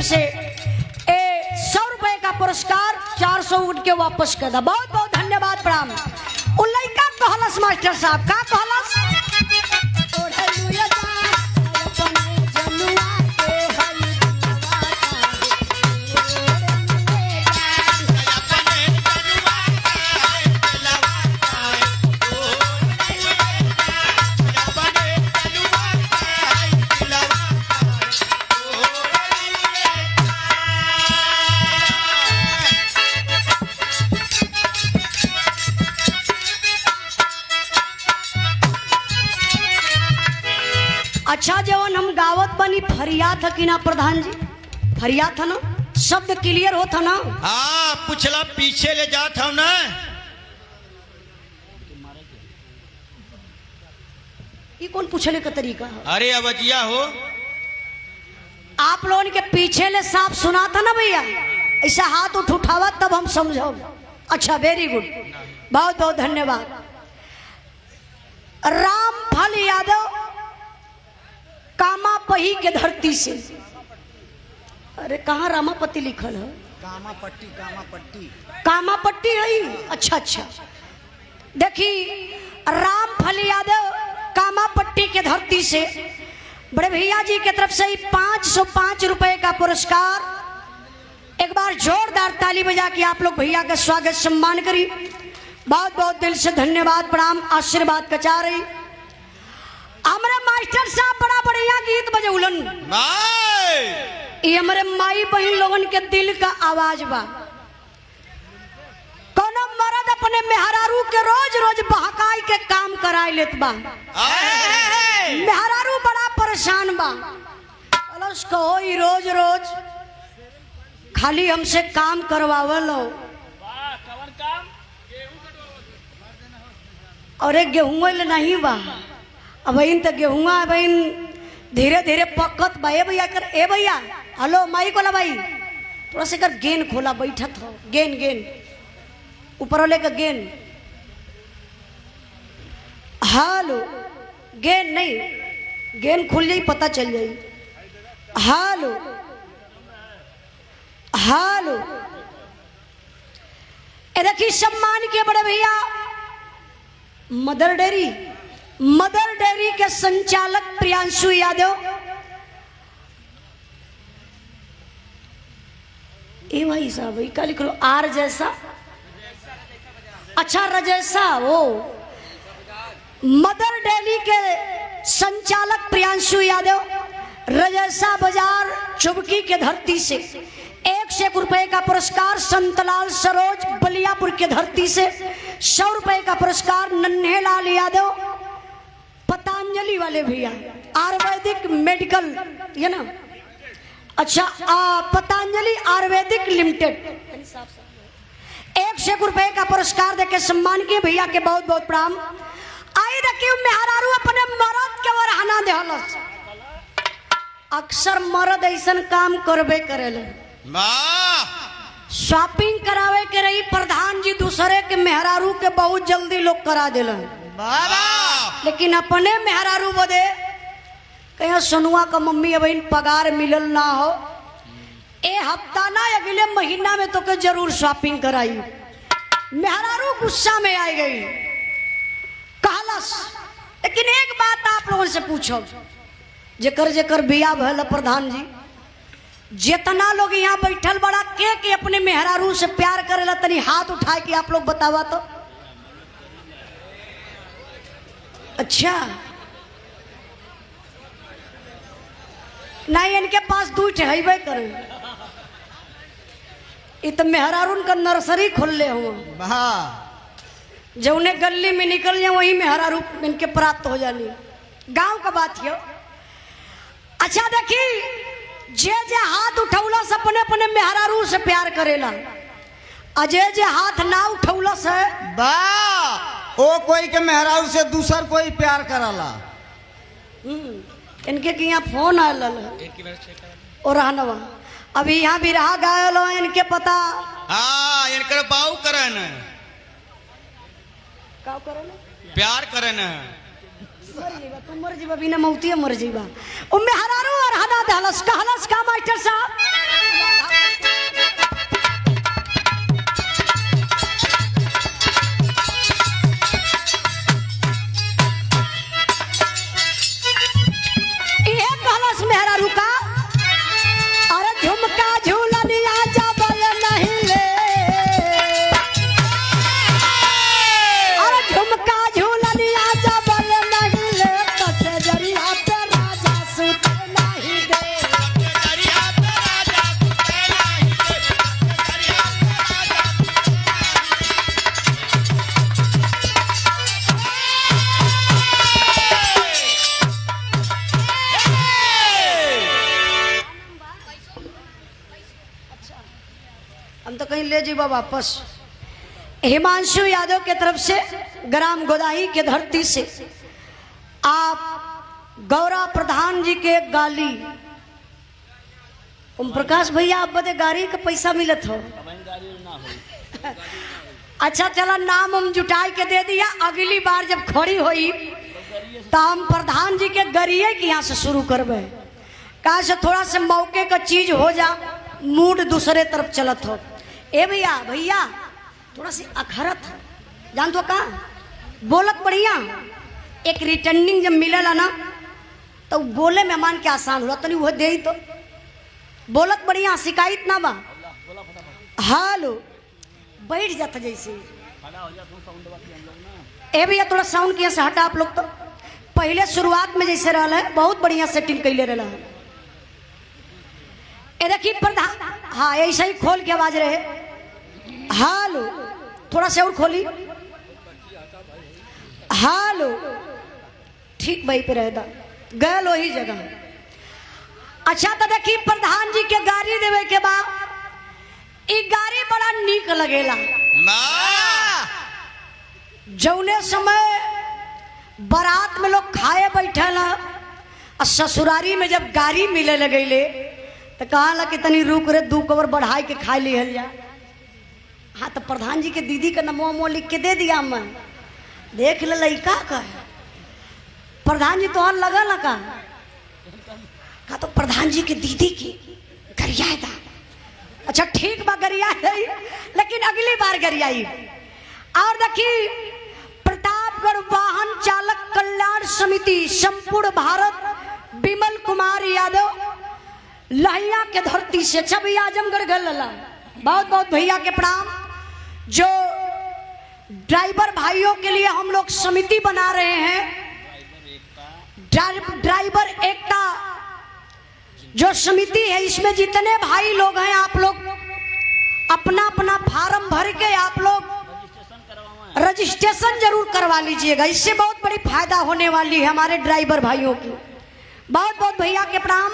से 100 रुपए का पुरस्कार 400 उठ के वापस कर दा। बहुत बहुत धन्यवाद, प्रणाम। उ लइका कहलस मास्टर साहब का कहलस, अच्छा जवन हम गावत बनी फरियाद है कि ना प्रधान जी, फरियाद था ना, शब्द क्लियर होता ना। हाँ पुछला पीछे ले जात हम ना। ये कौन पूछने का तरीका है? अरे अवजिया हो, आप लोगों के पीछे ले साफ सुना था ना भैया, ऐसा हाथ उठावा तब हम समझो। अच्छा वेरी गुड, बहुत बहुत धन्यवाद। रामफल यादव कामापही के धरती से, अरे कहाँ रामापति लिखल है? कामापट्टी कामापट्टी कामापट्टी है। अच्छा अच्छा, देखी रामफल यादव कामापट्टी के धरती से बड़े भैया जी की तरफ से 505 रुपए का पुरस्कार। एक बार जोरदार ताली बजा के आप लोग भैया का स्वागत सम्मान करी। बहुत बहुत दिल से धन्यवाद, प्रणाम, आशीर्वाद कचा रही। हमारे मास्टर साहब बड़ा बढ़िया गीत बजौलन। ये हमारे माई बहन लोगन के दिल का आवाज बा। कोनो मर्द अपने मेहरारू के रोज रोज बहकाई के काम कराई लेत बा। मेहरारू बड़ा परेशान बा, उसको ही रोज रोज खाली हमसे काम करवावलो। और एक गेहूं नहीं बा, अब इन तो गेहूँ अब इन धीरे धीरे पकत बा। ए भैया कर, ए भैया हेलो माई कोला भाई, थोड़ा सा कर गेन खोला, बैठत हो गेन गेन ऊपर वाले का गेन। हेलो गेन नहीं, गेन खुल जाई पता चल जाई। हेलो हेलो, ए देखिए सम्मान के बड़े भैया मदर डेयरी के संचालक प्रियांशु यादव। ए भाई साहब क्या लिख लो, आर जैसा, अच्छा रजैसा, वो मदर डेयरी के संचालक प्रियांशु यादव, रजैसा बाजार चुबकी के धरती से 101 रुपए का पुरस्कार। संतलाल सरोज बलियापुर के धरती से 100 रुपए का पुरस्कार। नन्हेलाल यादव पतंजलि वाले भैया, आयुर्वेदिक मेडिकल, ये ना, अच्छा पतंजलि आयुर्वेदिक लिमिटेड, 101 रुपए का पुरस्कार देके सम्मान किए भैया के बहुत बहुत प्रणाम। आई देखिए मेहरारू अपने मर्द के वरहाना देहलस। अक्सर मर्द ऐसा काम करबे करेले, शॉपिंग करावे के रही प्रधान जी दूसरे के मेहरारू के बहुत जल्दी लोग करा दिलन, लेकिन अपने मेहरारू बदे कहीं सोनुआ का मम्मी अब पगार मिलल ना हो, ए हफ्ता ना अगले महीना में तो के जरूर शॉपिंग कराई। मेहरारू गुस्सा में आ गई, कहलस। लेकिन एक बात आप लोगों से पूछो, जेकर जेकर बिया भल प्रधान जी, जितना लोग यहाँ बैठल बड़ा के अपने मेहरारू से प्यार करेला, तनी हाथ उठाए के आप लोग बतावा तो। अच्छा नहीं, इनके पास दू ठहबे करे, इत मेहरारून का नर्सरी खोल ले हो, जब उन्हें गली में निकल जाए वही मेहरारू इनके प्राप्त हो जानी। गांव का बात है। अच्छा देखी, जे हाथ उठौला से अपने अपने मेहरारू से प्यार करेला, अजय जे हाथ ना उठौला से बा ओ कोई के मेहरारू से दूसर कोई प्यार कराला। इनके कि यहाँ फोन आयल और रहनवा अभी यहाँ भी रहा गायल हो, इनके पता। हाँ इनकर बाऊ करन, का करन, प्यार करन। मर जीवा, तुम मर जीवा, बिना मौतिया मर जीवा। उम्मे हरारू और हना दहलस कहलस का मास्टर साहब, ये कहलस मेहरा रुका, अरे झुमका झूलनिया जबल नहीं ले, अरे झुमका झूलनिया जबल नहीं ले, कसे जरिया पे राजा सुत नहीं दे। हम तो कहीं ले जीवा वापस। हिमांशु यादव के तरफ से ग्राम गोदाही के धरती से आप गौरा प्रधान जी के गाली, ओम प्रकाश भैया आप बदे गाड़ी का पैसा मिलत हो। अच्छा चला नाम हम जुटाई के दे दिया, अगली बार जब खड़ी हुई तो हम प्रधान जी के गरिए के यहाँ से शुरू करबे, कहा से थोड़ा से मौके का चीज हो जा, मूड दूसरे तरफ चलत हो। ए भैया भैया थोड़ा सी अखरत जान तो का बोलत बढ़िया, एक रिटर्निंग जब मिलेला ना तो बोले मेहमान के आसान हुआ, तनी वो दे तो बोलत बढ़िया, शिकायत ना बा। हालो बैठ जाता जैसे। ए भैया थोड़ा साउंड किया से हटा आप लोग, तो पहले शुरुआत में जैसे रहा है बहुत बढ़िया सेटिंग कैले रहा है। ए देखिए प्रधान, हाँ ऐसे ही खोल के आवाज रहे। हालो थोड़ा से और खोली। हालो ठीक भाई पे रहता गल वही जगह। अच्छा तो देखिए प्रधान जी के गाड़ी देवे के बाद ई गाड़ी बड़ा नीक लगेला। जौने समय बारात में लोग खाए बैठल और ससुरारी में जब गाड़ी मिले लगेले तो कहा कि तनी रुक रे, 2 कवर बढ़ाई के खा लिहल जा। हाँ तो प्रधान जी के दीदी का नमो मो लिख के दे दिया, मैं देख ले लड़का का प्रधान जी तो लगा लगा का तो प्रधान जी के दीदी की गरिया था। अच्छा ठीक बा गरिया है, लेकिन अगली बार गरियाई। और देखिए प्रतापगढ़ वाहन चालक कल्याण समिति संपूर्ण भारत विमल कुमार यादव लहिया के धरती से। अच्छा भैया आजमगढ़ गल लला, बहुत बहुत भैया के प्रणाम। जो ड्राइवर भाइयों के लिए हम लोग समिति बना रहे हैं, ड्राइवर एकता जो समिति है, इसमें जितने भाई लोग हैं आप लोग अपना अपना फार्म भर के आप लोग रजिस्ट्रेशन जरूर करवा लीजिएगा, इससे बहुत बड़ी फायदा होने वाली है हमारे ड्राइवर भाइयों की। बहुत बहुत भैया के प्रणाम।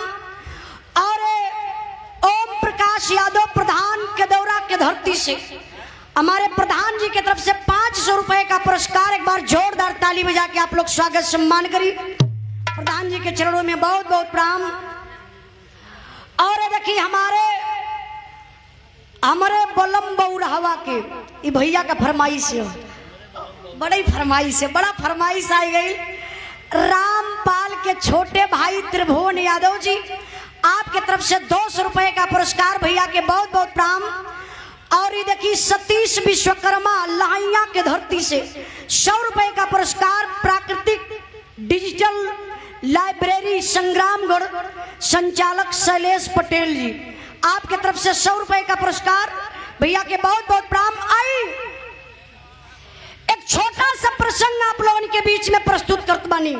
और ओम प्रकाश यादव प्रधान के दौरा के धरती से हमारे प्रधान जी की तरफ से 500 रुपए का पुरस्कार। एक बार जोरदार ताली बजा के आप लोग स्वागत सम्मान करिए। प्रधान जी के चरणों में बहुत बहुत प्रणाम। और देखिए हमारे बलम बउरहवा के ये भैया का फरमाइश है, बड़ी फरमाइश है, बड़ा फरमाइश आई गई। रामपाल के छोटे भाई त्रिभुवन यादव जी आपके तरफ से 200 रुपए का पुरस्कार, भैया के बहुत बहुत प्रणाम। और ये देखिए सतीश विश्वकर्मा लाहिया के धरती से 100 रुपए का पुरस्कार। प्राकृतिक डिजिटल लाइब्रेरी संग्रामगढ़ संचालक शैलेश पटेल जी आपके तरफ से 100 रुपए का पुरस्कार, भैया के बहुत बहुत प्रणाम। आई एक छोटा सा प्रसंग आप लोगों के बीच में प्रस्तुत करत बानी।